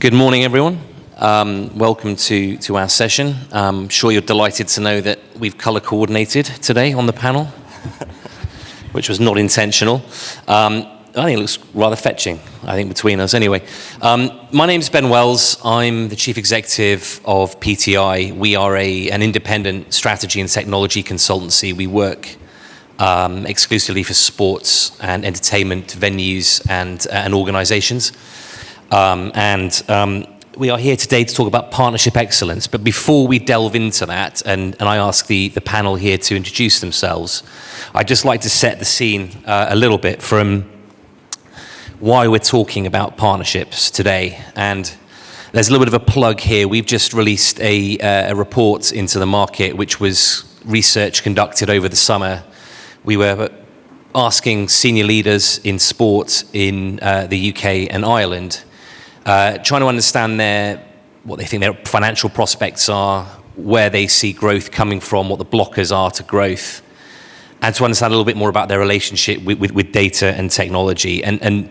Good morning, everyone. Welcome to our session. I'm sure you're delighted to know that we've color coordinated today on the panel, which was not intentional. I think it looks rather fetching, between us anyway. My name's Ben Wells. I'm the Chief Executive of PTI. We are an independent strategy and technology consultancy. We work exclusively for sports and entertainment venues and organizations. We are here today to talk about partnership excellence. But before we delve into that, and I ask the panel here to introduce themselves, I'd just like to set the scene a little bit from why we're talking about partnerships today. And there's a little bit of a plug here. We've just released a report into the market, which was research conducted over the summer. We were asking senior leaders in sport in the UK and Ireland, trying to understand what they think their financial prospects are, where they see growth coming from, what the blockers are to growth, and to understand a little bit more about their relationship with data and technology. And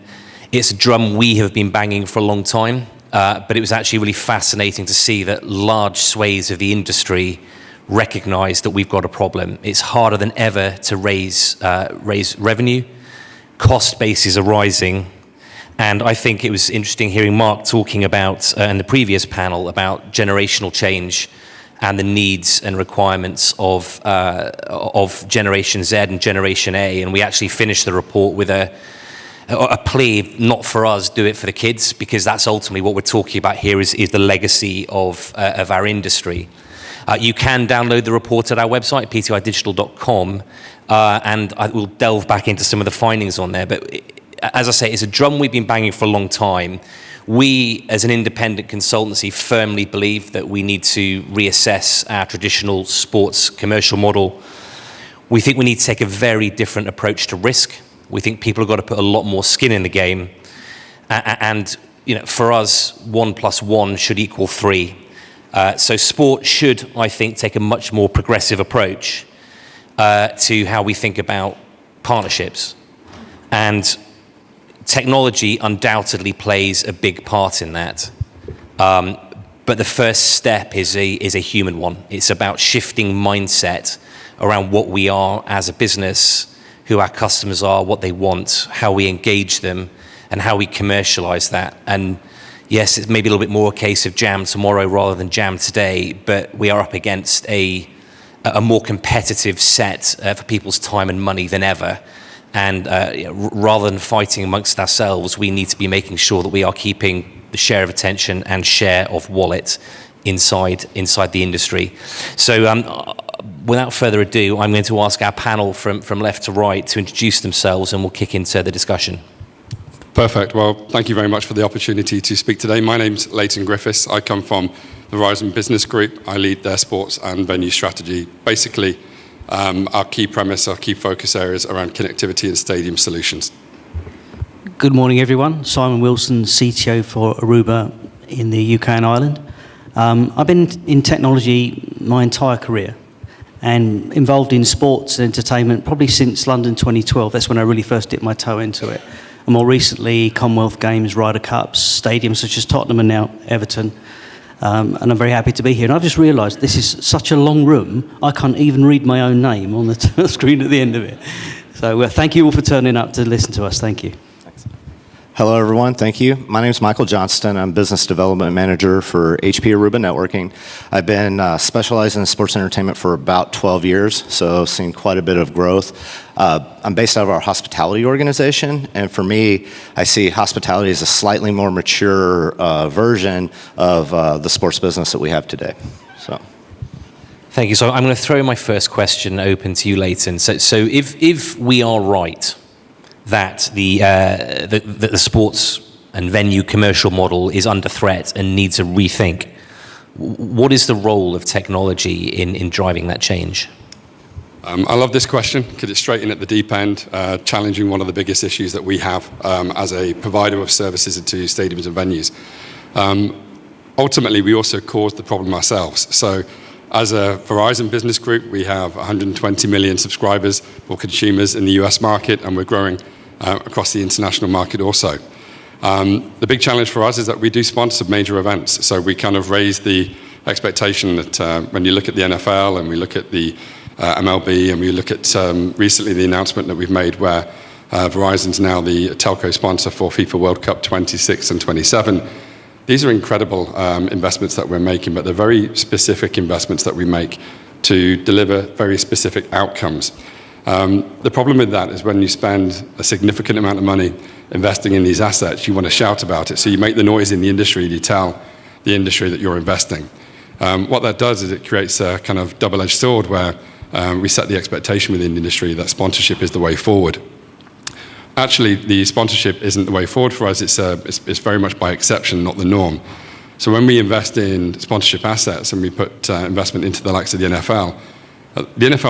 it's a drum we have been banging for a long time, but it was actually really fascinating to see that large swathes of the industry recognize that we've got a problem. It's harder than ever to raise revenue. Cost bases are rising. And I think it was interesting hearing Mark talking about, in the previous panel, about generational change and the needs and requirements of Generation Z and Generation A. And we actually finished the report with a plea, not for us, do it for the kids, because that's ultimately what we're talking about here is the legacy of our industry. You can download the report at our website, ptidigital.com, and I will delve back into some of the findings on there. But as I say, it's a drum we've been banging for a long time. We, as an independent consultancy, firmly believe that we need to reassess our traditional sports commercial model. We think we need to take a very different approach to risk. We think people have got to put a lot more skin in the game. And for us, 1 + 1 should equal 3. So sport should, I think, take a much more progressive approach to how we think about partnerships. And technology undoubtedly plays a big part in that. But the first step is a human one. It's about shifting mindset around what we are as a business, who our customers are, what they want, how we engage them, and how we commercialize that. And yes, it's maybe a little bit more a case of jam tomorrow rather than jam today, but we are up against a more competitive set for people's time and money than ever. And rather than fighting amongst ourselves, we need to be making sure that we are keeping the share of attention and share of wallet inside the industry. So without further ado, I'm going to ask our panel from left to right to introduce themselves, and we'll kick into the discussion. Perfect. Well, thank you very much for the opportunity to speak today. My name's Leighton Griffiths. I come from the Verizon Business Group. I lead their sports and venue strategy. Basically, our key premise, our key focus areas around connectivity and stadium solutions. Good morning, everyone. Simon Wilson, CTO for Aruba in the UK and Ireland. I've been in technology my entire career and involved in sports and entertainment probably since London 2012. That's when I really first dipped my toe into it. And more recently, Commonwealth Games, Ryder Cups, stadiums such as Tottenham and now Everton. And I'm very happy to be here. And I've just realised this is such a long room, I can't even read my own name on the screen at the end of it. So thank you all for turning up to listen to us. Thank you. Thanks. Hello, everyone. Thank you. My name is Michael Johnston. I'm Business Development Manager for HPE Aruba Networking. I've been specializing in sports entertainment for about 12 years, so I've seen quite a bit of growth. I'm based out of our hospitality organization, and for me, I see hospitality as a slightly more mature version of the sports business that we have today. So, thank you. So I'm going to throw my first question open to you, Leighton. So if we are right that the sports and venue commercial model is under threat and needs a rethink, what is the role of technology in driving that change? I love this question because it's straight in at the deep end, challenging one of the biggest issues that we have as a provider of services into stadiums and venues. Ultimately, we also caused the problem ourselves. So as a Verizon Business Group, we have 120 million subscribers or consumers in the US market, and we're growing across the international market also. The big challenge for us is that we do sponsor major events. So we kind of raise the expectation that when you look at the NFL and we look at the MLB and we look at recently the announcement that we've made where Verizon's now the telco sponsor for FIFA World Cup 26 and 27. These are incredible investments that we're making, but they're very specific investments that we make to deliver very specific outcomes. The problem with that is when you spend a significant amount of money investing in these assets, you want to shout about it. So you make the noise in the industry and you tell the industry that you're investing. What that does is it creates a kind of double-edged sword where we set the expectation within the industry that sponsorship is the way forward. Actually, the sponsorship isn't the way forward for us. It's very much by exception, not the norm. So when we invest in sponsorship assets and we put investment into the likes of the NFL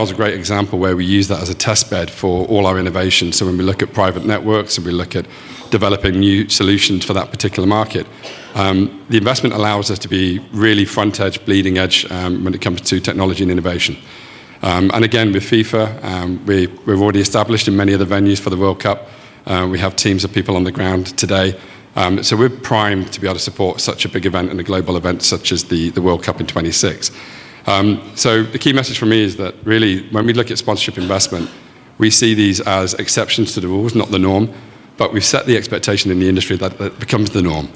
is a great example where we use that as a test bed for all our innovation. So when we look at private networks and we look at developing new solutions for that particular market, the investment allows us to be really front edge, bleeding edge when it comes to technology and innovation. And again, with FIFA, we're already established in many of the venues for the World Cup. We have teams of people on the ground today. So we're primed to be able to support such a big event and a global event such as the World Cup in 26. So the key message for me is that really, when we look at sponsorship investment, we see these as exceptions to the rules, not the norm, but we've set the expectation in the industry that it becomes the norm.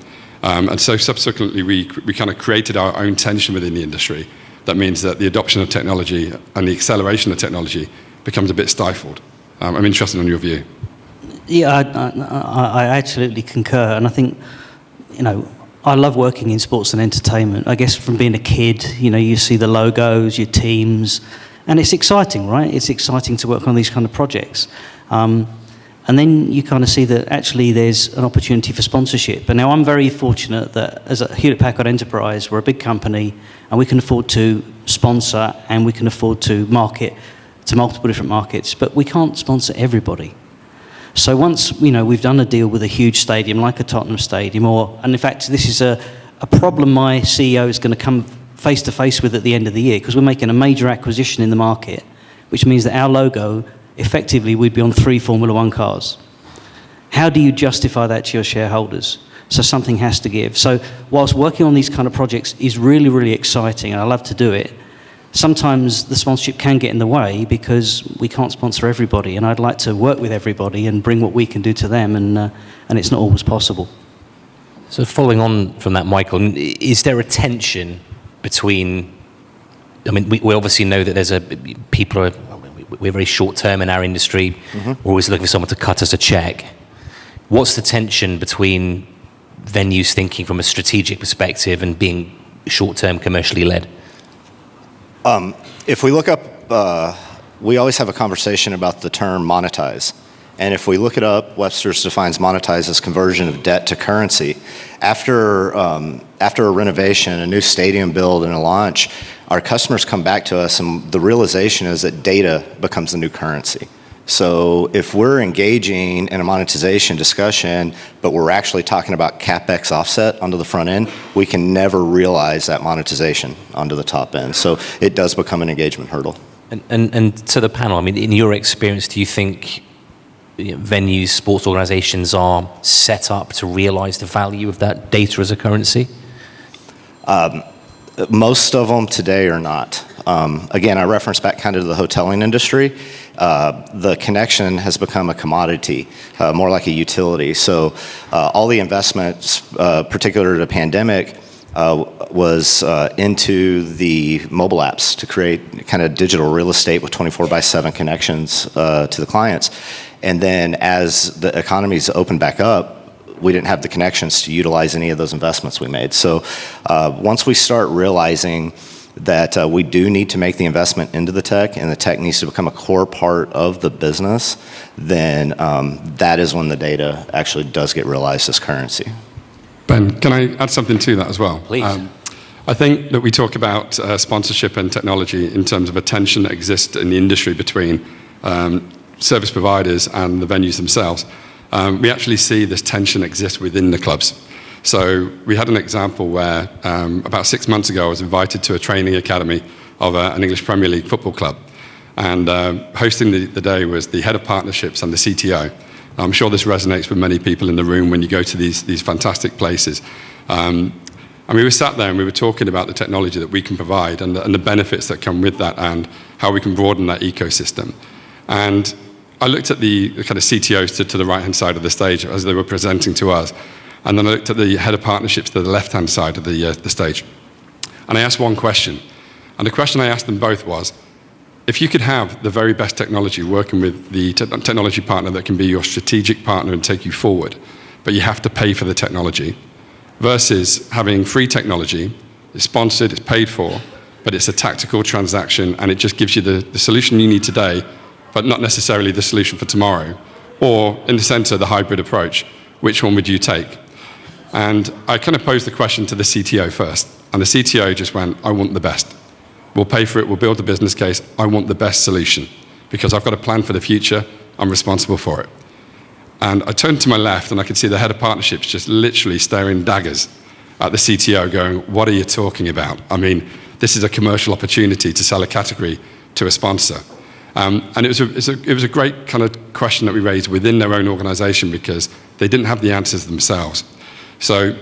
And so subsequently, we kind of created our own tension within the industry. That means that the adoption of technology and the acceleration of technology becomes a bit stifled. I'm interested in your view. Yeah, I absolutely concur. And I think, I love working in sports and entertainment. I guess from being a kid, you see the logos, your teams, and it's exciting, right? It's exciting to work on these kind of projects. And then you kind of see that actually there's an opportunity for sponsorship. And now I'm very fortunate that as a Hewlett-Packard Enterprise, we're a big company and we can afford to sponsor and we can afford to market to multiple different markets, but we can't sponsor everybody. So once, we've done a deal with a huge stadium like a Tottenham Stadium, and in fact, this is a problem my CEO is going to come face to face with at the end of the year, because we're making a major acquisition in the market, which means that our logo, effectively, we'd be on 3 Formula One cars. How do you justify that to your shareholders? So something has to give. So whilst working on these kind of projects is really, really exciting, and I love to do it, sometimes the sponsorship can get in the way because we can't sponsor everybody, and I'd like to work with everybody and bring what we can do to them, and it's not always possible. So following on from that, Michael, is there a tension between, we obviously know that we're very short term in our industry. Mm-hmm. We're always looking for someone to cut us a check. What's the tension between venues thinking from a strategic perspective and being short term commercially led? If we look up, we always have a conversation about the term monetize. And if we look it up, Webster's defines monetize as conversion of debt to currency. After a renovation, a new stadium build, and a launch, our customers come back to us, and the realization is that data becomes the new currency. So if we're engaging in a monetization discussion, but we're actually talking about CapEx offset onto the front end, we can never realize that monetization onto the top end. So it does become an engagement hurdle. And to the panel, in your experience, do you think venues, sports organizations are set up to realize the value of that data as a currency? Most of them today are not. Again, I reference back kind of to the hoteling industry. The connection has become a commodity, more like a utility. So all the investments, particular to the pandemic, was into the mobile apps to create kind of digital real estate with 24/7 connections to the clients. And then as the economies opened back up, we didn't have the connections to utilize any of those investments we made. So once we start realizing that we do need to make the investment into the tech, and the tech needs to become a core part of the business, then that is when the data actually does get realized as currency. Ben, can I add something to that as well? Please. I think that we talk about sponsorship and technology in terms of a tension that exists in the industry between service providers and the venues themselves. We actually see this tension exist within the clubs. So we had an example where about 6 months ago I was invited to a training academy of an English Premier League football club. And hosting the day was the head of partnerships and the CTO. I'm sure this resonates with many people in the room when you go to these fantastic places. And we were sat there and we were talking about the technology that we can provide and the benefits that come with that and how we can broaden that ecosystem. And I looked at the kind of CTOs to the right-hand side of the stage as they were presenting to us. And then I looked at the head of partnerships to the left-hand side of the stage. And I asked one question. And the question I asked them both was, if you could have the very best technology working with the technology partner that can be your strategic partner and take you forward, but you have to pay for the technology, versus having free technology, it's sponsored, it's paid for, but it's a tactical transaction and it just gives you the solution you need today, but not necessarily the solution for tomorrow. Or in the center, the hybrid approach, which one would you take? And I kind of posed the question to the CTO first. And the CTO just went, I want the best. We'll pay for it, we'll build the business case, I want the best solution. Because I've got a plan for the future, I'm responsible for it. And I turned to my left and I could see the head of partnerships just literally staring daggers at the CTO going, what are you talking about? I mean, this is a commercial opportunity to sell a category to a sponsor. And it was a great kind of question that we raised within their own organization because they didn't have the answers themselves. So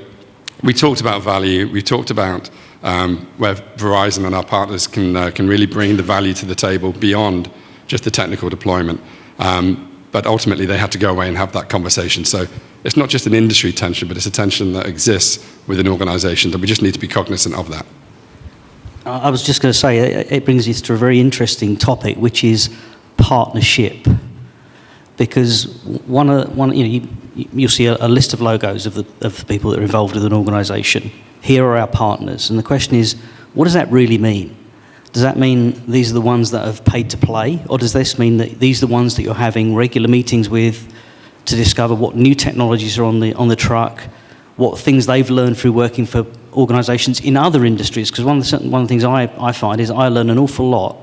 we talked about value, we talked about where Verizon and our partners can really bring the value to the table beyond just the technical deployment. But ultimately, they had to go away and have that conversation. So it's not just an industry tension, but it's a tension that exists within organizations, and we just need to be cognizant of that. I was just going to say, it brings us to a very interesting topic, which is partnership. Because you'll see a list of logos of the people that are involved with an organisation. Here are our partners, and the question is, what does that really mean? Does that mean these are the ones that have paid to play, or does this mean that these are the ones that you're having regular meetings with to discover what new technologies are on the truck, what things they've learned through working for organisations in other industries? Because one of the things I find is I learn an awful lot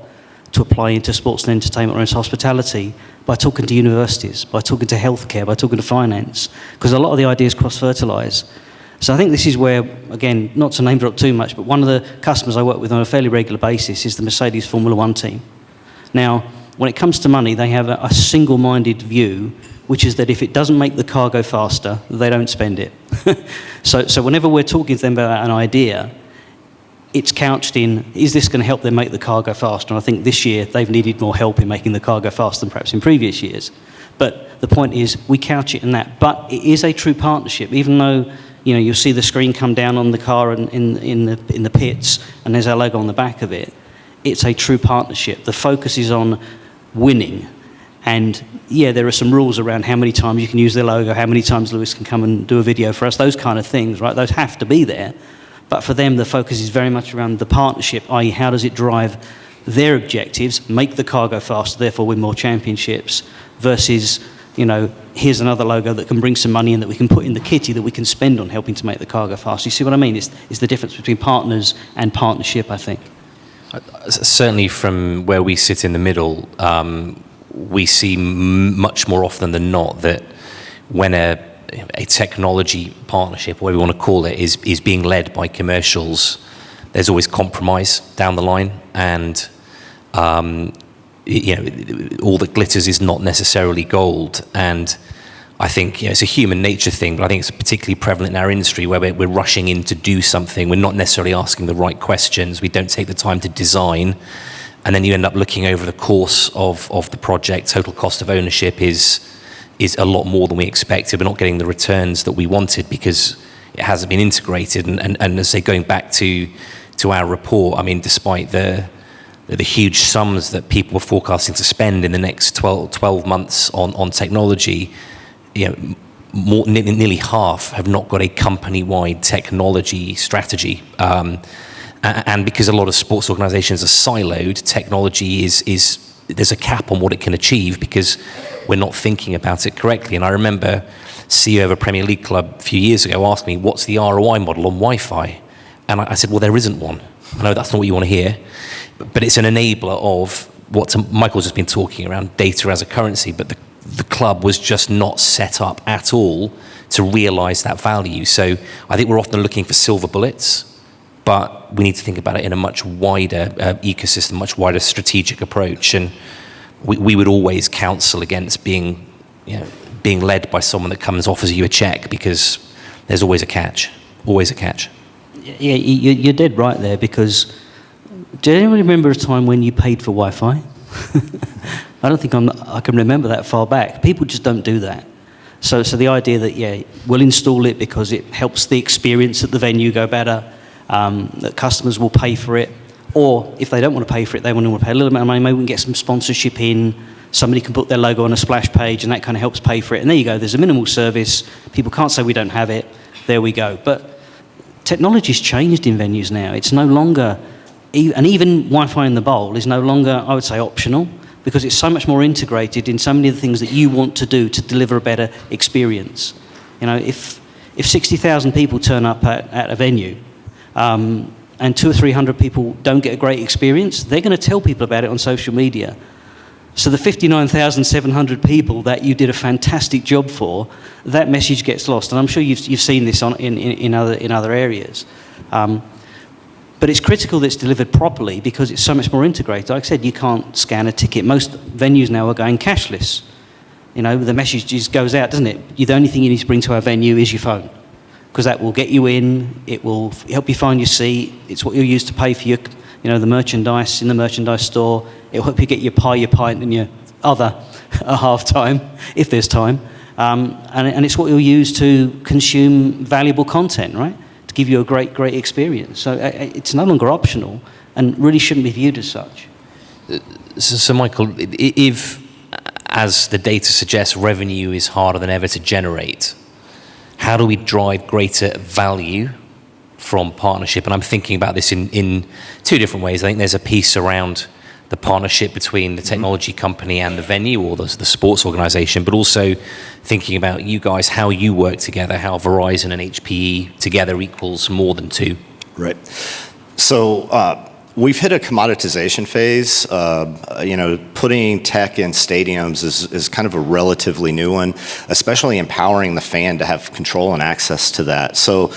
to apply into sports and entertainment or into hospitality by talking to universities, by talking to healthcare, by talking to finance, because a lot of the ideas cross-fertilise. So I think this is where, again, not to name drop too much, but one of the customers I work with on a fairly regular basis is the Mercedes Formula One team. Now, when it comes to money, they have a single-minded view, which is that if it doesn't make the car go faster, they don't spend it. So whenever we're talking to them about an idea, it's couched in, is this going to help them make the car go faster? And I think this year they've needed more help in making the car go faster than perhaps in previous years. But the point is, we couch it in that. But it is a true partnership, even though you'll see the screen come down on the car in the pits, and there's our logo on the back of it. It's a true partnership. The focus is on winning. And yeah, there are some rules around how many times you can use their logo, how many times Lewis can come and do a video for us, those kind of things, right? Those have to be there. But for them, the focus is very much around the partnership, i.e. how does it drive their objectives, make the car go faster, therefore win more championships, versus, here's another logo that can bring some money in that we can put in the kitty that we can spend on helping to make the car go faster. You see what I mean? It's the difference between partners and partnership, I think. Certainly from where we sit in the middle, we see much more often than not that when a technology partnership, whatever you want to call it, is being led by commercials, there's always compromise down the line, and all that glitters is not necessarily gold. And I think it's a human nature thing, but I think it's particularly prevalent in our industry where we're rushing in to do something. We're not necessarily asking the right questions. We don't take the time to design, and then you end up looking over the course of the project. Total cost of ownership is a lot more than we expected. We're not getting the returns that we wanted because it hasn't been integrated. And as I say, going back to our report, I mean, despite the huge sums that people were forecasting to spend in the next 12 months on technology, nearly half have not got a company-wide technology strategy. And because a lot of sports organizations are siloed, technology there's a cap on what it can achieve because we're not thinking about it correctly. And I remember CEO of a Premier League club a few years ago asked me, what's the ROI model on Wi-Fi? And I said, well, there isn't one. I know that's not what you want to hear, but it's an enabler of what Michael's just been talking around data as a currency, but the club was just not set up at all to realize that value. So I think we're often looking for silver bullets, but we need to think about it in a much wider ecosystem, much wider strategic approach. And we would always counsel against being being led by someone that comes offers you a check, because there's always a catch. Always a catch. Yeah, you're dead right there, because do anyone remember a time when you paid for Wi-Fi? I don't think I can remember that far back. People just don't do that. So the idea that, yeah, we'll install it because it helps the experience at the venue go better, that customers will pay for it, or if they don't want to pay for it, they want to pay a little bit of money, maybe we can get some sponsorship in, somebody can put their logo on a splash page, and that kind of helps pay for it. And there you go, there's a minimal service. People can't say we don't have it. There we go. But technology's changed in venues now. It's no longer, and even Wi-Fi in the bowl is no longer, I would say, optional, because it's so much more integrated in so many of the things that you want to do to deliver a better experience. You know, if 60,000 people turn up at a venue, and 200 or 300 people don't get a great experience, they're going to tell people about it on social media. So the 59,700 people that you did a fantastic job for, that message gets lost. And I'm sure you've seen this in other areas. But it's critical that it's delivered properly, because it's so much more integrated. Like I said, you can't scan a ticket. Most venues now are going cashless. You know, the message just goes out, doesn't it? The only thing you need to bring to our venue is your phone, because that will get you in. It will help you find your seat. It's what you'll use to pay for your, the merchandise in the merchandise store. It'll help you get your pie, your pint, and your other at half time, if there's time. And it's what you'll use to consume valuable content, right? To give you a great experience. So it's no longer optional, and really shouldn't be viewed as such. So Michael, if, as the data suggests, revenue is harder than ever to generate, how do we drive greater value from partnership? And I'm thinking about this in two different ways. I think there's a piece around the partnership between the technology company and the venue, or the sports organization, but also thinking about you guys, how you work together, how Verizon and HPE together equals more than two. Right. So we've hit a commoditization phase. Putting tech in stadiums is kind of a relatively new one, especially empowering the fan to have control and access to that. So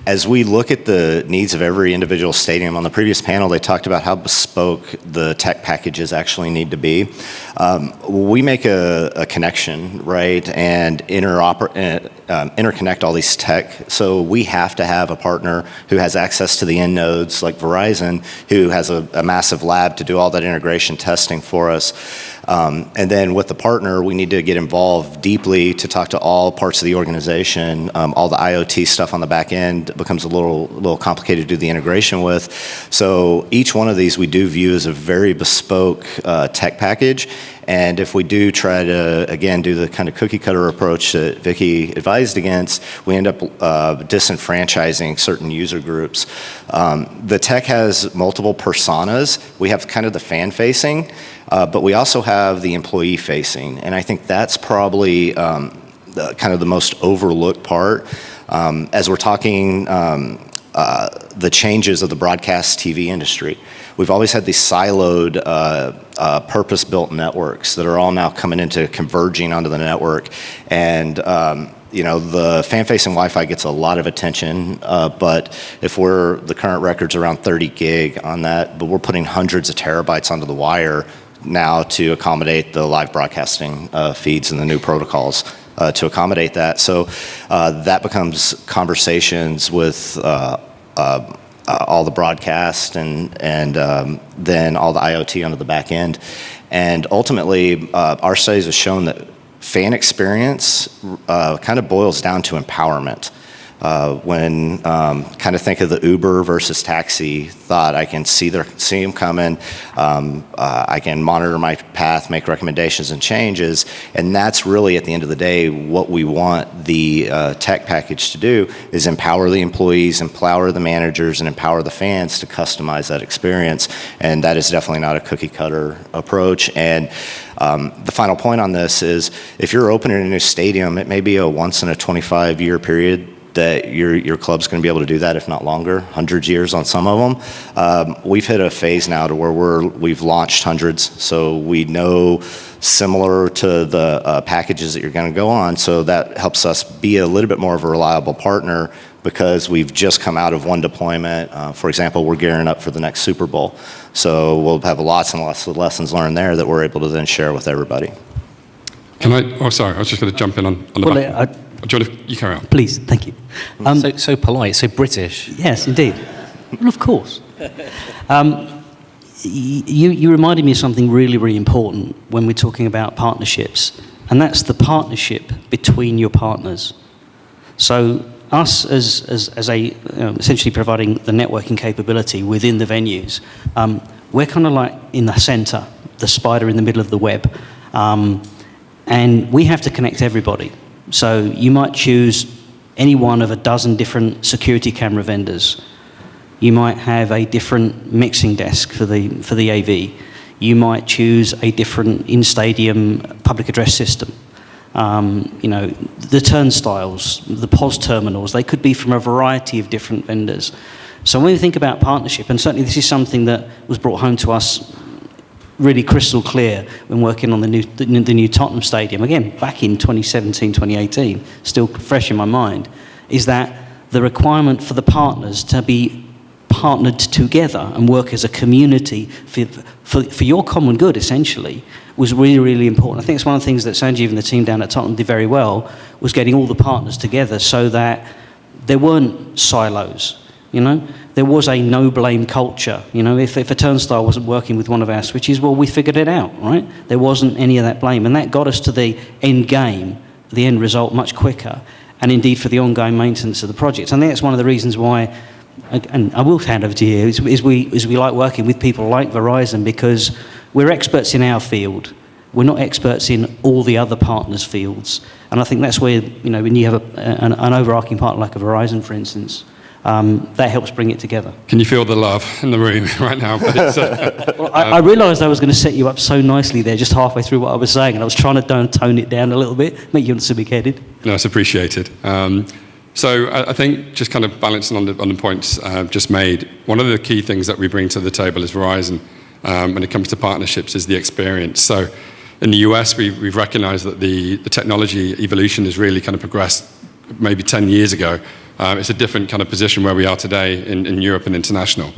as we look at the needs of every individual stadium, on the previous panel, they talked about how bespoke the tech packages actually need to be. We make a connection, right, and interconnect all these tech. So we have to have a partner who has access to the end nodes, like Verizon, who has a massive lab to do all that integration testing for us. And then with the partner, we need to get involved deeply to talk to all parts of the organization. All the IoT stuff on the back end becomes a little complicated to do the integration with. So each one of these we do view as a very bespoke tech package. And if we do try to, again, do the kind of cookie cutter approach that Vicky advised against, we end up disenfranchising certain user groups. The tech has multiple personas. We have kind of the fan facing, but we also have the employee facing. And I think that's probably kind of the most overlooked part. As we're talking the changes of the broadcast TV industry, we've always had these siloed, purpose-built networks that are all now coming into converging onto the network. And the fan-facing Wi-Fi gets a lot of attention, but if the current record's around 30 gig on that, but we're putting hundreds of terabytes onto the wire now to accommodate the live broadcasting feeds and the new protocols to accommodate that. So that becomes conversations with all the broadcast and then all the IoT onto the back end. And ultimately, our studies have shown that fan experience kind of boils down to empowerment. When kind of think of the Uber versus taxi thought, I can see them coming, I can monitor my path, make recommendations and changes, and that's really at the end of the day what we want the tech package to do, is empower the employees, empower the managers, and empower the fans to customize that experience. And that is definitely not a cookie cutter approach. And the final point on this is, if you're opening a new stadium, it may be a once in a 25-year period that your club's going to be able to do that, if not longer, hundreds of years on some of them. We've hit a phase now to where we've launched hundreds, so we know similar to the packages that you're going to go on, so that helps us be a little bit more of a reliable partner, because we've just come out of one deployment. For example, we're gearing up for the next Super Bowl, so we'll have lots and lots of lessons learned there that we're able to then share with everybody. Can I? Oh, sorry, I was just going to jump in on the back. Do you want to? You carry on. Please, thank you. So polite, so British. Yes, indeed. Well, of course. You reminded me of something really, really important when we're talking about partnerships, and that's the partnership between your partners. So us as a essentially providing the networking capability within the venues, we're kind of like in the center, the spider in the middle of the web, and we have to connect everybody. So you might choose any one of a dozen different security camera vendors. You might have a different mixing desk for the AV. You might choose a different in-stadium public address system. The turnstiles, the POS terminals, they could be from a variety of different vendors. So when we think about partnership, and certainly this is something that was brought home to us really crystal clear when working on the new Tottenham Stadium, again, back in 2017, 2018, still fresh in my mind, is that the requirement for the partners to be partnered together and work as a community for your common good, essentially, was really, really important. I think it's one of the things that Sanjeev and the team down at Tottenham did very well, was getting all the partners together so that there weren't silos, There was a no-blame culture. If a turnstile wasn't working with one of our switches, well, we figured it out, right? There wasn't any of that blame. And that got us to the end game, the end result, much quicker, and indeed for the ongoing maintenance of the project. I think that's one of the reasons why, and I will hand over to you, is we like working with people like Verizon, because we're experts in our field. We're not experts in all the other partners' fields. And I think that's where, when you have an overarching partner like a Verizon, for instance, that helps bring it together. Can you feel the love in the room right now? But it's, well, I realised I was going to set you up so nicely there just halfway through what I was saying, and I was trying to tone it down a little bit, make you look so big-headed. No, it's appreciated. So I think just kind of balancing on the points just made, one of the key things that we bring to the table as Verizon when it comes to partnerships is the experience. So in the US, we've recognized that the technology evolution has really kind of progressed maybe 10 years ago. It's a different kind of position where we are today in Europe and international.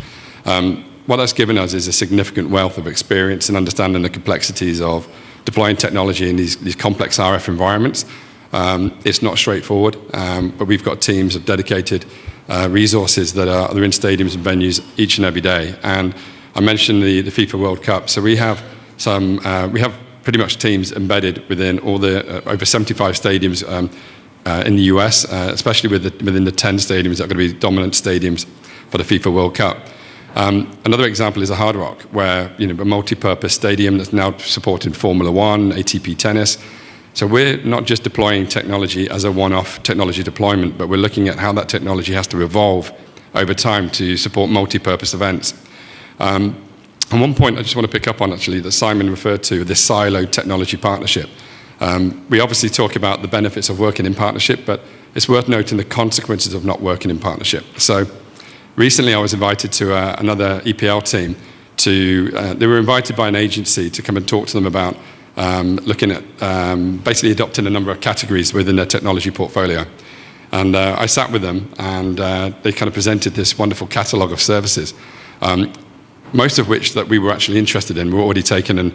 What that's given us is a significant wealth of experience and understanding the complexities of deploying technology in these complex RF environments. It's not straightforward, but we've got teams of dedicated resources that are in stadiums and venues each and every day. And I mentioned the FIFA World Cup, so we have we have pretty much teams embedded within all the over 75 stadiums in the US, especially within the 10 stadiums that are going to be dominant stadiums for the FIFA World Cup. Another example is a Hard Rock, where a multi-purpose stadium that's now supporting Formula One, ATP tennis. So we're not just deploying technology as a one-off technology deployment, but we're looking at how that technology has to evolve over time to support multi-purpose events. And one point I just want to pick up on, actually, that Simon referred to, this siloed technology partnership. We obviously talk about the benefits of working in partnership, but it's worth noting the consequences of not working in partnership. So recently I was invited to another EPL team they were invited by an agency to come and talk to them about looking at basically adopting a number of categories within their technology portfolio. And I sat with them, and they kind of presented this wonderful catalog of services, most of which that we were actually interested in were already taken and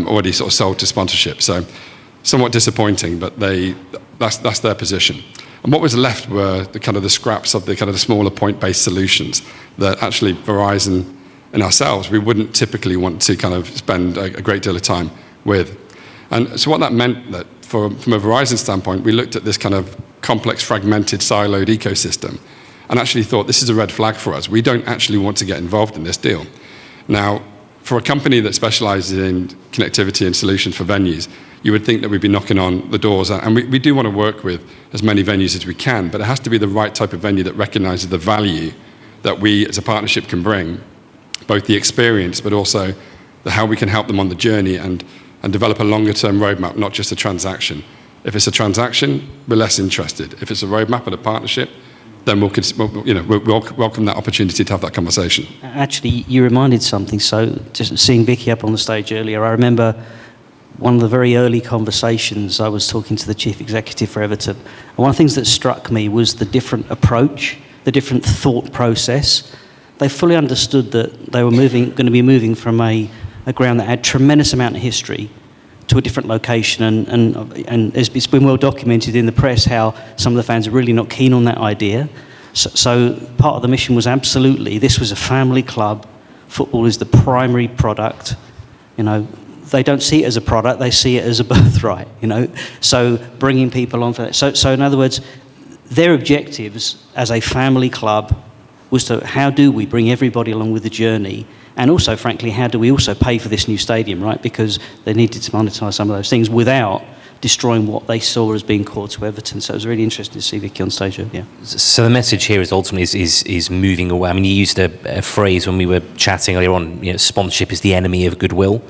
already sort of sold to sponsorship. So somewhat disappointing, but that's their position. And what was left were the scraps of the smaller point-based solutions that actually Verizon and ourselves, we wouldn't typically want to kind of spend a great deal of time with. And so what that meant, that from a Verizon standpoint, we looked at this kind of complex, fragmented, siloed ecosystem and actually thought, this is a red flag for us. We don't actually want to get involved in this deal. Now, for a company that specializes in connectivity and solutions for venues, you would think that we'd be knocking on the doors. And we do want to work with as many venues as we can, but it has to be the right type of venue that recognizes the value that we as a partnership can bring, both the experience, but also how we can help them on the journey and develop a longer-term roadmap, not just a transaction. If it's a transaction, we're less interested. If it's a roadmap and a partnership, then we'll welcome that opportunity to have that conversation. Actually, you reminded something. So just seeing Vicky up on the stage earlier, I remember one of the very early conversations, I was talking to the chief executive for Everton. And one of the things that struck me was the different approach, the different thought process. They fully understood that they were going to be moving from a ground that had tremendous amount of history to a different location, and it's been well documented in the press how some of the fans are really not keen on that idea. So part of the mission was absolutely, this was a family club. Football is the primary product. They don't see it as a product, they see it as a birthright, So bringing people on for that. So in other words, their objectives as a family club was to, how do we bring everybody along with the journey? And also, frankly, how do we also pay for this new stadium, right? Because they needed to monetize some of those things without destroying what they saw as being core to Everton. So it was really interesting to see Vicky on stage. Yeah. So the message here is ultimately is moving away. I mean, you used a phrase when we were chatting earlier on. Sponsorship is the enemy of goodwill,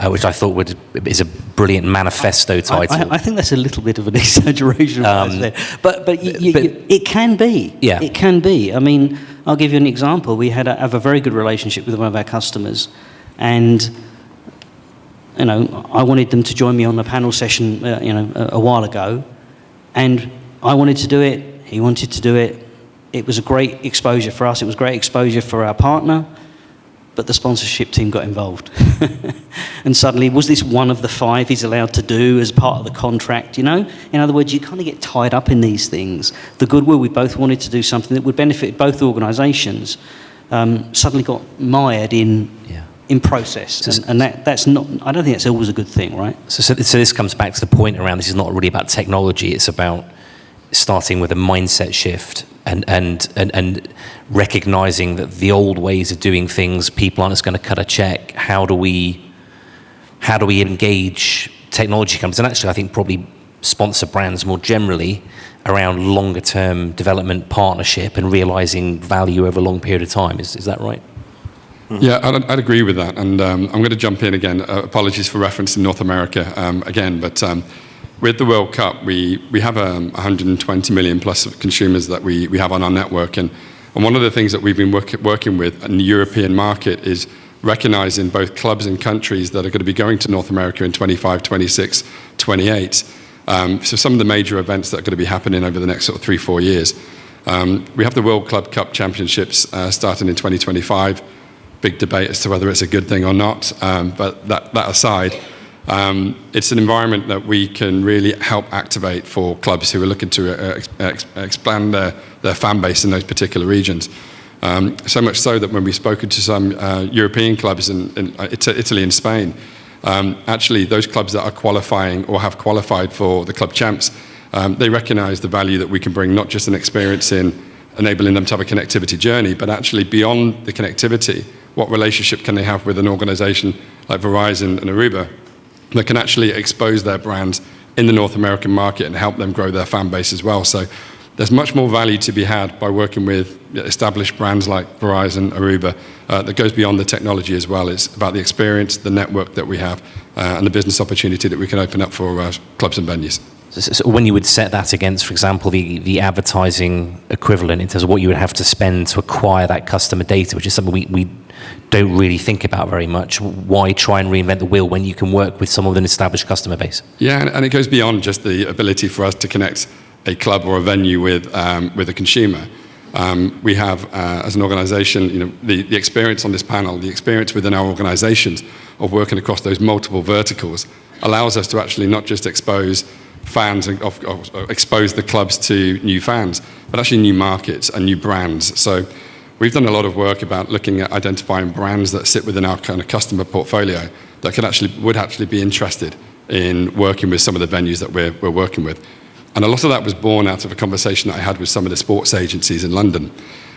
which I thought is a brilliant manifesto title. I think that's a little bit of an exaggeration, but it can be. Yeah, it can be. I mean, I'll give you an example. We have a very good relationship with one of our customers, and I wanted them to join me on the panel session, a while ago, and I wanted to do it. He wanted to do it. It was a great exposure for us. It was great exposure for our partner, but the sponsorship team got involved. And suddenly, was this one of the 5 he's allowed to do as part of the contract, In other words, you kind of get tied up in these things. The goodwill, we both wanted to do something that would benefit both organisations, suddenly got mired in process, and that's not. I don't think that's always a good thing, right? So this comes back to the point around, this is not really about technology. It's about starting with a mindset shift and recognizing that the old ways of doing things, people aren't just going to cut a check. How do we engage technology companies, and actually I think probably sponsor brands more generally around longer term development partnership and realizing value over a long period of time? Is that right? Yeah, I'd agree with that, and I'm going to jump in again. Apologies for referencing North America again, but with the World Cup, we have 120 million plus consumers that we have on our network, and one of the things that we've been working with in the European market is recognizing both clubs and countries that are going to be going to North America in 25, 26, 28. So some of the major events that are going to be happening over the next sort of 3-4 years. We have the World Club Cup Championships starting in 2025. Big debate as to whether it's a good thing or not, but that aside, it's an environment that we can really help activate for clubs who are looking to expand their fan base in those particular regions. So much so that when we've spoken to some European clubs in Italy and Spain, actually those clubs that are qualifying or have qualified for the club champs, they recognize the value that we can bring, not just an experience in enabling them to have a connectivity journey, but actually beyond the connectivity, what relationship can they have with an organization like Verizon and Aruba that can actually expose their brands in the North American market and help them grow their fan base as well. So there's much more value to be had by working with established brands like Verizon, Aruba, that goes beyond the technology as well. It's about the experience, the network that we have, and the business opportunity that we can open up for clubs and venues. So when you would set that against, for example, the advertising equivalent in terms of what you would have to spend to acquire that customer data, which is something we don't really think about very much, why try and reinvent the wheel when you can work with someone with an established customer base? Yeah, and it goes beyond just the ability for us to connect a club or a venue with a consumer. We have, as an organisation, the experience on this panel, the experience within our organisations of working across those multiple verticals allows us to actually not just expose fans and expose the clubs to new fans, but actually new markets and new brands. So we've done a lot of work about looking at identifying brands that sit within our kind of customer portfolio that would actually be interested in working with some of the venues that we're working with. And a lot of that was born out of a conversation that I had with some of the sports agencies in London.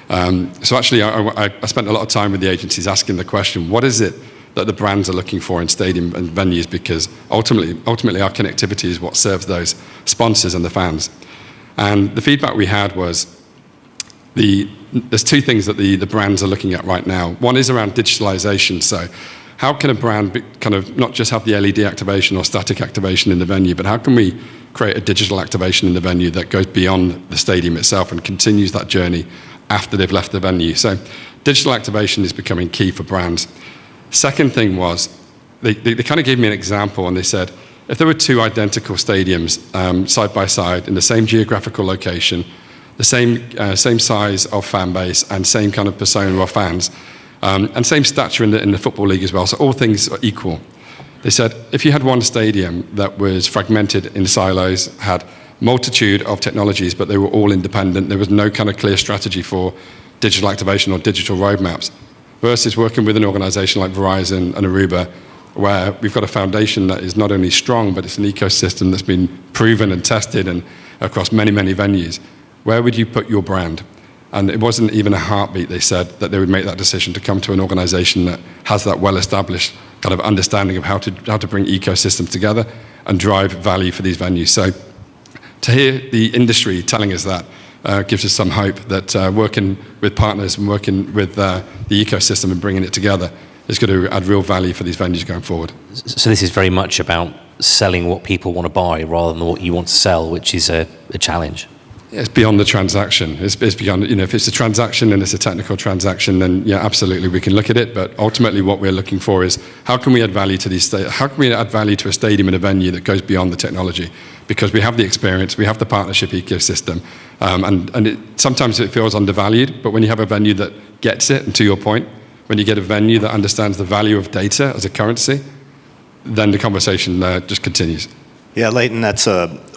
So actually, I spent a lot of time with the agencies asking the question, what is it that the brands are looking for in stadium and venues? Because ultimately our connectivity is what serves those sponsors and the fans. And the feedback we had was there's 2 things that the brands are looking at right now. One is around digitalization. So how can a brand kind of not just have the LED activation or static activation in the venue, but how can we create a digital activation in the venue that goes beyond the stadium itself and continues that journey after they've left the venue? So digital activation is becoming key for brands. Second thing was, they kind of gave me an example, and they said, if there were 2 identical stadiums side by side in the same geographical location, the same size of fan base and same kind of persona of fans, and same stature in the Football League as well, so all things are equal, They said, if you had one stadium that was fragmented in silos, had multitude of technologies, but they were all independent, there was no kind of clear strategy for digital activation or digital roadmaps, versus working with an organization like Verizon and Aruba, where we've got a foundation that is not only strong, but it's an ecosystem that's been proven and tested and across many, many venues. Where would you put your brand? And it wasn't even a heartbeat, they said, that they would make that decision to come to an organization that has that well-established kind of understanding of how to bring ecosystems together and drive value for these venues. So to hear the industry telling us that gives us some hope that working with partners and working with the ecosystem and bringing it together is going to add real value for these venues going forward. So this is very much about selling what people want to buy rather than what you want to sell, which is a challenge. It's beyond the transaction. It's beyond, if it's a transaction and it's a technical transaction, then yeah, absolutely we can look at it. But ultimately what we're looking for is how can we add value to how can we add value to a stadium and a venue that goes beyond the technology? Because we have the experience, we have the partnership ecosystem, sometimes it feels undervalued, but when you have a venue that gets it, and to your point, when you get a venue that understands the value of data as a currency, then the conversation just continues. Yeah, Leighton,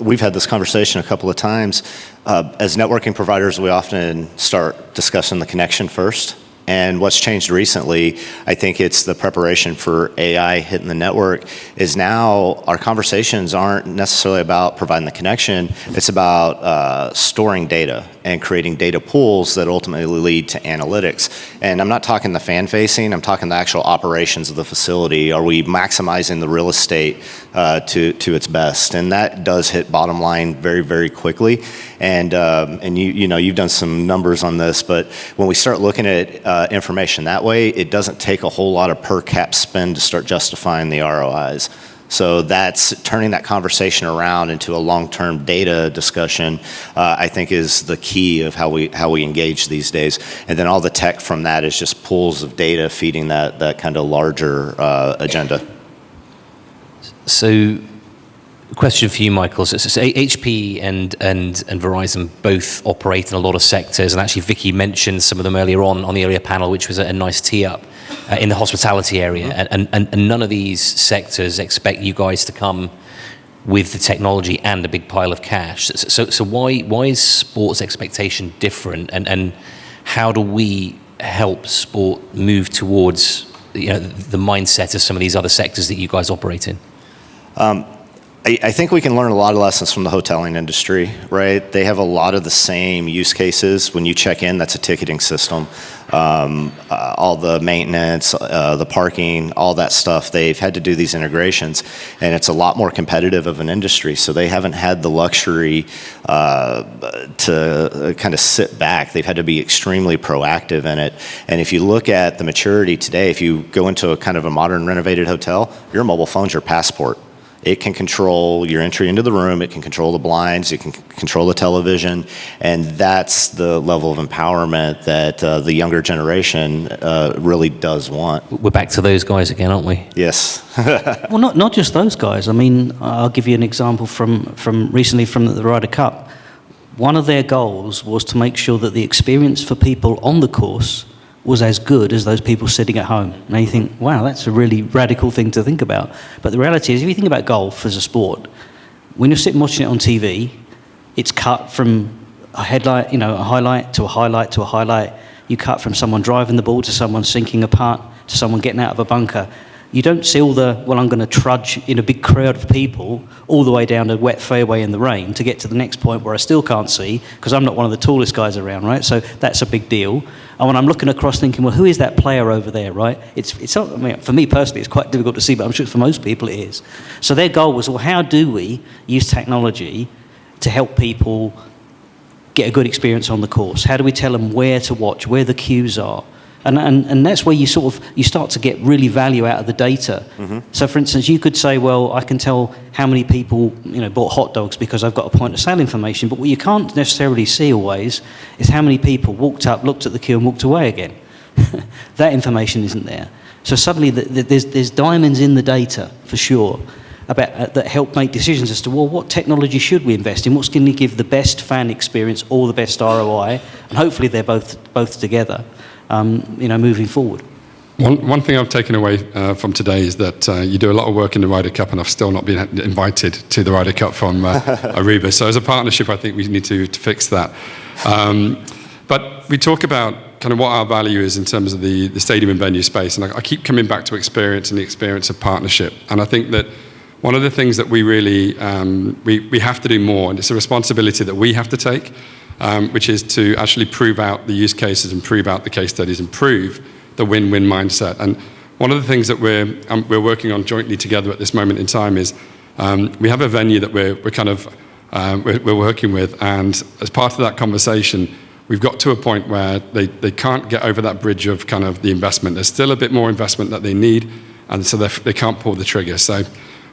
we've had this conversation a couple of times. As networking providers, we often start discussing the connection first. And what's changed recently, I think it's the preparation for AI hitting the network, is now our conversations aren't necessarily about providing the connection, it's about storing data and creating data pools that ultimately lead to analytics. And I'm not talking the fan-facing, I'm talking the actual operations of the facility. Are we maximizing the real estate to its best? And that does hit bottom line very, very quickly. And you've done some numbers on this, but when we start looking at information that way, it doesn't take a whole lot of per cap spend to start justifying the ROIs. So that's turning that conversation around into a long-term data discussion, I think is the key of how we engage these days. And then all the tech from that is just pools of data feeding that kind of larger agenda. So, question for you, Michael. So HP and Verizon both operate in a lot of sectors, and actually Vicky mentioned some of them earlier on the earlier panel, which was a nice tee up in the hospitality area. And none of these sectors expect you guys to come with the technology and a big pile of cash. So why is sports expectation different, and how do we help sport move towards the mindset of some of these other sectors that you guys operate in? I think we can learn a lot of lessons from the hoteling industry, right? They have a lot of the same use cases. When you check in, that's a ticketing system. All the maintenance, the parking, all that stuff, they've had to do these integrations, and it's a lot more competitive of an industry. So they haven't had the luxury to kind of sit back. They've had to be extremely proactive in it. And if you look at the maturity today, if you go into a kind of a modern renovated hotel, your mobile phone's your passport. It can control your entry into the room, it can control the blinds, it can control the television, and that's the level of empowerment that the younger generation really does want. We're back to those guys again, aren't we? Yes. Well, not just those guys. I mean, I'll give you an example from recently from the Ryder Cup. One of their goals was to make sure that the experience for people on the course was as good as those people sitting at home. Now you think, wow, that's a really radical thing to think about. But the reality is, if you think about golf as a sport, when you're sitting watching it on TV, it's cut from a headlight, a highlight to a highlight to a highlight. You cut from someone driving the ball to someone sinking a putt to someone getting out of a bunker. You don't see all I'm going to trudge in a big crowd of people all the way down a wet fairway in the rain to get to the next point where I still can't see because I'm not one of the tallest guys around, right? So that's a big deal. And when I'm looking across thinking, well, who is that player over there, right? It's not, I mean, for me personally, it's quite difficult to see, but I'm sure for most people it is. So their goal was, well, how do we use technology to help people get a good experience on the course? How do we tell them where to watch, where the cues are? And that's where you start to get really value out of the data. Mm-hmm. So for instance, you could say, well, I can tell how many people bought hot dogs because I've got a point of sale information, but what you can't necessarily see always is how many people walked up, looked at the queue and walked away again. That information isn't there. So suddenly there's diamonds in the data for sure about that help make decisions as to, well, what technology should we invest in? What's going to give the best fan experience or the best ROI? And hopefully they're both together. Moving forward. One thing I've taken away from today is that you do a lot of work in the Ryder Cup, and I've still not been invited to the Ryder Cup from Aruba. So as a partnership, I think we need to fix that. But we talk about kind of what our value is in terms of the stadium and venue space, and I keep coming back to experience and the experience of partnership. And I think that one of the things that we really we have to do more, and it's a responsibility that we have to take, which is to actually prove out the use cases and prove out the case studies and prove the win-win mindset. And one of the things that we're working on jointly together at this moment in time is we have a venue that we're working with, and as part of that conversation, we've got to a point where they can't get over that bridge of kind of the investment. There's still a bit more investment that they need, and so they can't pull the trigger. So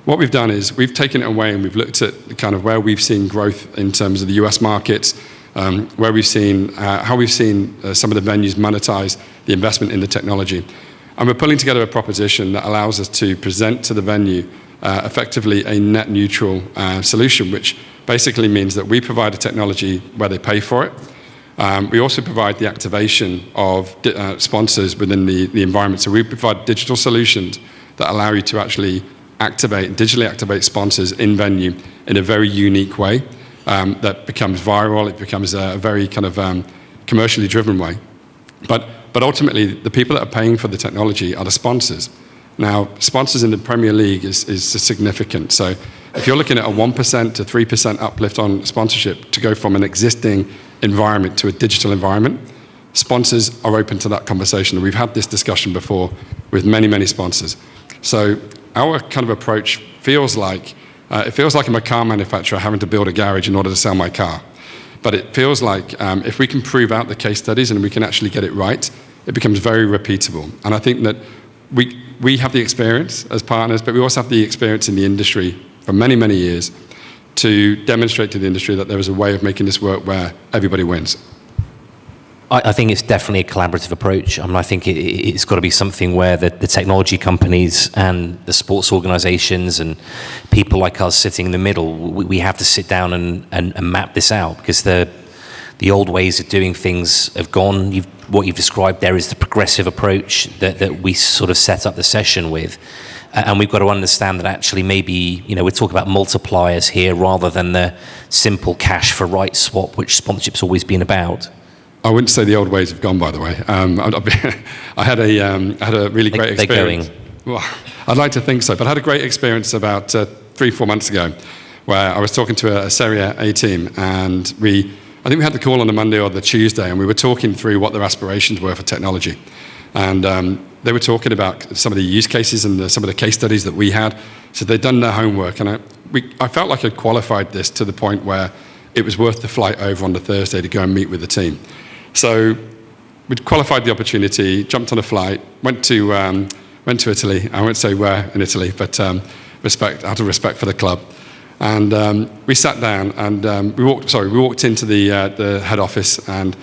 what we've done is we've taken it away and we've looked at kind of where we've seen growth in terms of the US markets, where we've seen how we've seen some of the venues monetize the investment in the technology. And we're pulling together a proposition that allows us to present to the venue effectively a net neutral solution, which basically means that we provide a technology where they pay for it. We also provide the activation of sponsors within the environment. So we provide digital solutions that allow you to actually digitally activate sponsors in venue in a very unique way that becomes viral. It becomes a very kind of commercially driven way. But ultimately, the people that are paying for the technology are the sponsors. Now, sponsors in the Premier League is significant. So if you're looking at a 1% to 3% uplift on sponsorship to go from an existing environment to a digital environment, sponsors are open to that conversation. And we've had this discussion before with many, many sponsors. So our kind of approach feels like I'm a car manufacturer having to build a garage in order to sell my car. But it feels like if we can prove out the case studies and we can actually get it right, it becomes very repeatable. And I think that we have the experience as partners, but we also have the experience in the industry for many, many years to demonstrate to the industry that there is a way of making this work where everybody wins. I think it's definitely a collaborative approach. I mean, I think it's got to be something where the technology companies and the sports organizations and people like us sitting in the middle, we have to sit down and map this out, because the old ways of doing things have gone. What you've described there is the progressive approach that we sort of set up the session with. And we've got to understand that actually maybe, we're talking about multipliers here rather than the simple cash for rights swap, which sponsorship's always been about. I wouldn't say the old ways have gone, by the way. I had a really great experience. They're going. Well, I'd like to think so, but I had a great experience about 3-4 months ago where I was talking to a Serie A team, and I think we had the call on the Monday or the Tuesday, and we were talking through what their aspirations were for technology. And they were talking about some of the use cases and some of the case studies that we had. So they'd done their homework, and I felt like I'd qualified this to the point where it was worth the flight over on the Thursday to go and meet with the team. So we'd qualified the opportunity, jumped on a flight, went to Italy. I won't say where in Italy, but out of respect for the club. And we sat down and we walked into the head office, and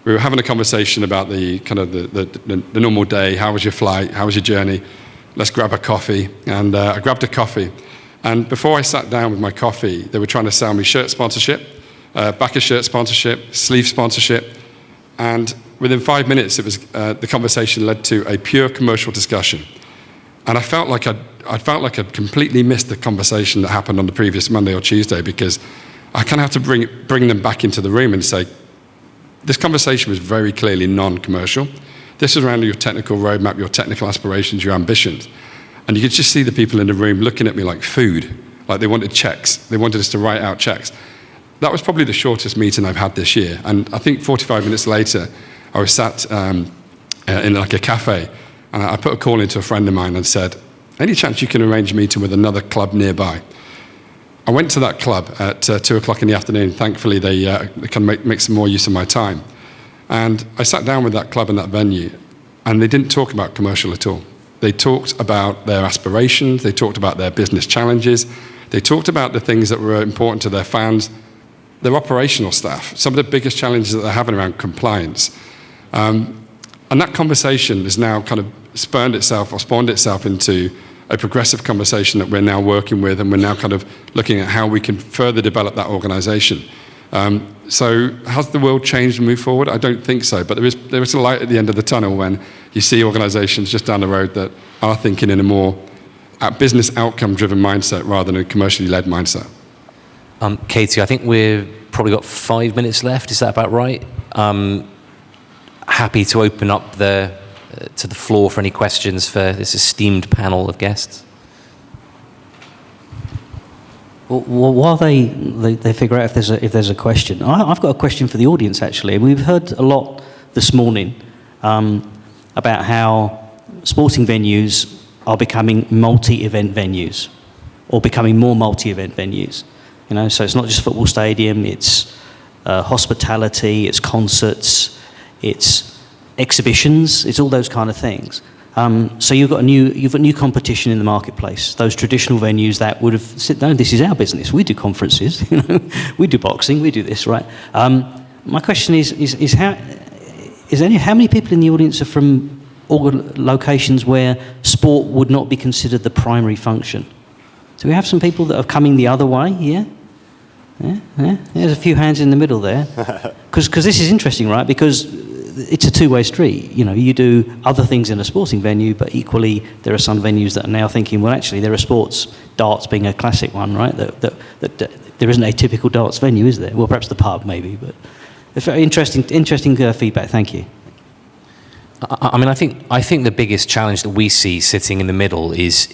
we were having a conversation about the kind of the normal day. How was your flight? How was your journey? Let's grab a coffee. And I grabbed a coffee. And before I sat down with my coffee, they were trying to sell me shirt sponsorship, back of shirt sponsorship, sleeve sponsorship. And within 5 minutes, it was the conversation led to a pure commercial discussion. And I felt like I'd completely missed the conversation that happened on the previous Monday or Tuesday, because I kind of had to bring them back into the room and say, this conversation was very clearly non-commercial. This was around your technical roadmap, your technical aspirations, your ambitions. And you could just see the people in the room looking at me like food, like they wanted checks. They wanted us to write out checks. That was probably the shortest meeting I've had this year. And I think 45 minutes later, I was sat in like a cafe, and I put a call into a friend of mine and said, any chance you can arrange a meeting with another club nearby? I went to that club at 2 o'clock in the afternoon. Thankfully, they can make some more use of my time. And I sat down with that club in that venue, and they didn't talk about commercial at all. They talked about their aspirations. They talked about their business challenges. They talked about the things that were important to their fans, their operational staff, some of the biggest challenges that they're having around compliance. And that conversation has now kind of spawned itself into a progressive conversation that we're now working with, and we're now kind of looking at how we can further develop that organization. So has the world changed and moved forward? I don't think so, but there is a light at the end of the tunnel when you see organizations just down the road that are thinking in a more business outcome-driven mindset rather than a commercially led mindset. Katie, I think we've probably got 5 minutes left. Is that about right? Happy to open up to the floor for any questions for this esteemed panel of guests. Well, while they figure out if there's a question, I've got a question for the audience, actually. We've heard a lot this morning about how sporting venues are becoming multi-event venues, or becoming more multi-event venues. You know, so it's not just football stadium, it's hospitality, it's concerts, it's exhibitions, it's all those kind of things. So you've got new competition in the marketplace. Those traditional venues that would have said, no, this is our business. We do conferences, you know, we do boxing, we do this, right? My question is how many people in the audience are from locations where sport would not be considered the primary function? Do we have some people that are coming the other way? Yeah. There's a few hands in the middle there. Because this is interesting, right? Because it's a two-way street. You know, you do other things in a sporting venue, but equally there are some venues that are now thinking, well, actually, there are sports, darts being a classic one, right? That there isn't a typical darts venue, is there? Well, perhaps the pub, maybe, but it's very interesting feedback. Thank you. I mean, I think the biggest challenge that we see sitting in the middle is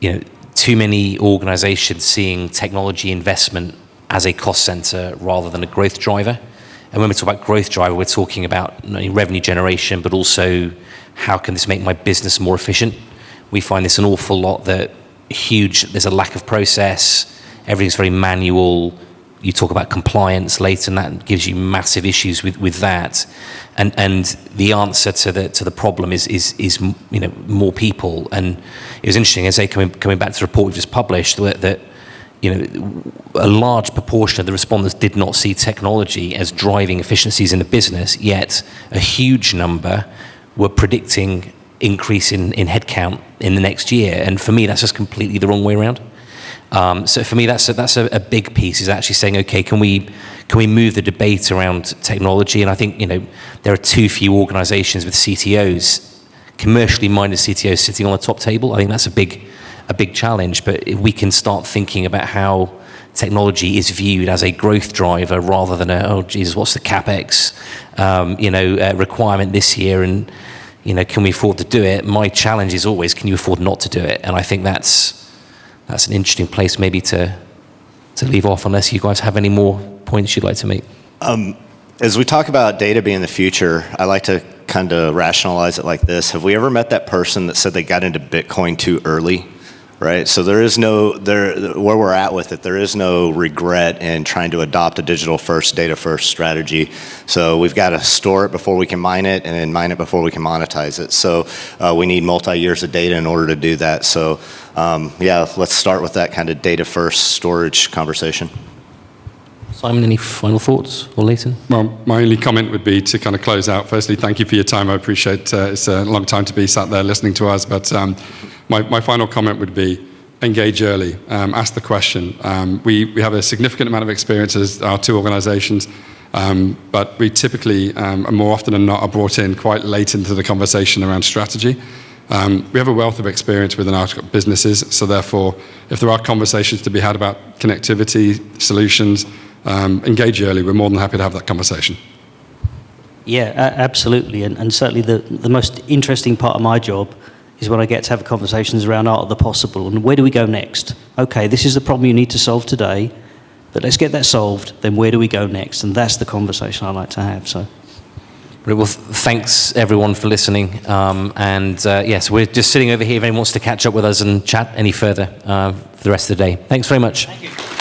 you know, too many organizations seeing technology investment as a cost center rather than a growth driver. And when we talk about growth driver, we're talking about not only revenue generation, but also how can this make my business more efficient? We find this an awful lot that there's a lack of process, everything's very manual. You talk about compliance later, and that gives you massive issues with that. And the answer to the problem is you know, more people. And it was interesting, as coming back to the report we've just published, that you know, a large proportion of the respondents did not see technology as driving efficiencies in the business, yet a huge number were predicting increase in headcount in the next year. And for me, that's just completely the wrong way around. So for me, that's a big piece, is actually saying, okay, can we move the debate around technology? And I think, you know, there are too few organizations with CTOs, commercially minded CTOs, sitting on the top table. I think that's a big challenge. But if we can start thinking about how technology is viewed as a growth driver rather than oh Jesus, what's the capex requirement this year, and you know, can we afford to do it? My challenge is always, can you afford not to do it? And I think that's an interesting place maybe to leave off, unless you guys have any more points you'd like to make. As we talk about data being the future, I like to kind of rationalize it like this. Have we ever met that person that said they got into Bitcoin too early? Right, so there is where we're at with it, there is no regret in trying to adopt a digital-first, data-first strategy. So we've got to store it before we can mine it, and then mine it before we can monetize it. So we need multi-years of data in order to do that. So yeah, let's start with that kind of data-first storage conversation. Simon, any final thoughts, or Leighton? Well, my only comment would be to kind of close out. Firstly, thank you for your time. I appreciate it's a long time to be sat there listening to us, but my final comment would be engage early, ask the question. We have a significant amount of experience as our two organizations, but we typically, more often than not, are brought in quite late into the conversation around strategy. We have a wealth of experience within our businesses, so therefore, if there are conversations to be had about connectivity, solutions, engage early. We're more than happy to have that conversation. Yeah, absolutely, and certainly the most interesting part of my job is when I get to have conversations around art of the possible, and where do we go next? Okay, this is the problem you need to solve today, but let's get that solved, then where do we go next? And that's the conversation I like to have, so. Well, thanks everyone for listening, yes, we're just sitting over here if anyone wants to catch up with us and chat any further for the rest of the day. Thanks very much. Thank you.